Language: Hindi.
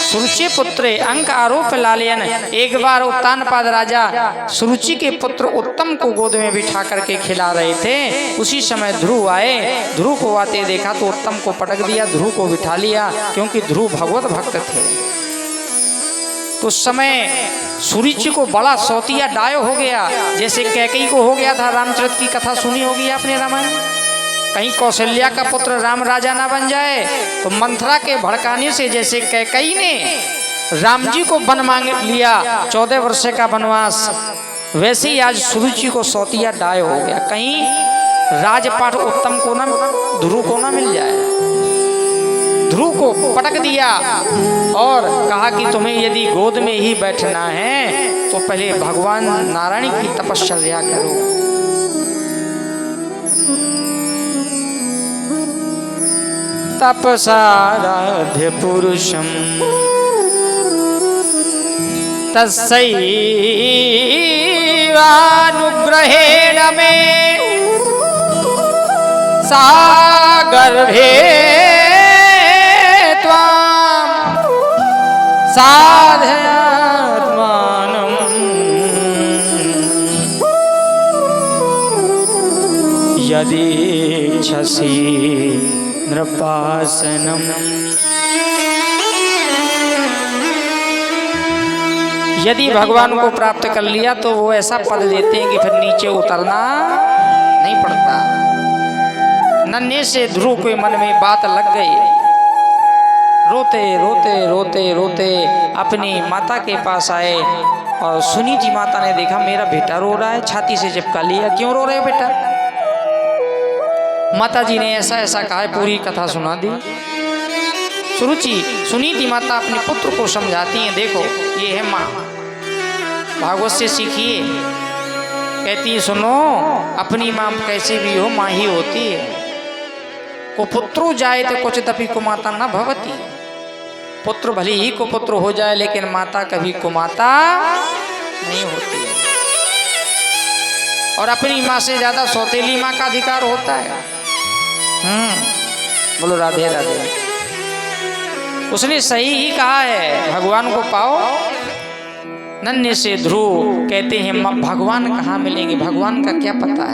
सुरुचि पुत्र अंक आरोप लालयन। एक बार उत्तानपाद राजा सुरुचि के पुत्र उत्तम को गोद में बिठा करके खिला रहे थे। उसी समय ध्रुव आए। ध्रुव को आते देखा तो उत्तम को पटक दिया, ध्रुव को बिठा लिया, क्योंकि ध्रुव भगवत भक्त थे। तो उस समय सुरुचि को बड़ा सौतिया डाय हो गया, जैसे कैकेयी को हो गया था। रामचरित की कथा सुनी होगी आपने रामायण। कहीं कौशल्या का पुत्र राम राजा ना बन जाए, तो मंथरा के भड़काने से जैसे कैकेयी ने राम जी को वन मांग लिया 14 वर्ष का वनवास, वैसे ही आज सुरुचि को सौतिया डाय हो गया। कहीं राजपाट उत्तम को ना, ध्रुव को ना मिल जाए। ध्रुव को पटक दिया और कहा कि तुम्हें यदि गोद में ही बैठना है तो पहले भगवान नारायण की तपश्चर्या करो। तपसाराध्य पुरुषम तस्सैवानुग्रहेण मे सागर्भे त्वां साधयात्मानं यदीच्छसि नृपासनम। यदि भगवान को प्राप्त कर लिया तो वो ऐसा पद देते हैं कि फिर नीचे उतरना नहीं पड़ता। नन्हे से ध्रुव के मन में बात लग गई। रोते रोते रोते रोते अपनी माता के पास आए और सुनीति माता ने देखा मेरा बेटा रो रहा है, छाती से चिपका लिया। क्यों रो रहे हो बेटा? माता जी ने ऐसा ऐसा कहा है, पूरी कथा सुना दी। सुनीति माता अपने पुत्र को समझाती हैं, देखो ये है माँ, भागवत से सीखिए। कहती है सुनो, अपनी माँ कैसे भी हो माँ ही होती है। को पुत्रो जाए तो कुछ तभी कुमाता न भवती। पुत्र भले ही को पुत्र हो जाए लेकिन माता कभी कुमाता नहीं होती। और अपनी माँ से ज्यादा सौतेली माँ का अधिकार होता है। बोलो राधे राधे। उसने सही ही कहा है, भगवान को पाओ। नन्हे से ध्रुव कहते हैं भगवान कहाँ मिलेंगे, भगवान का क्या पता है।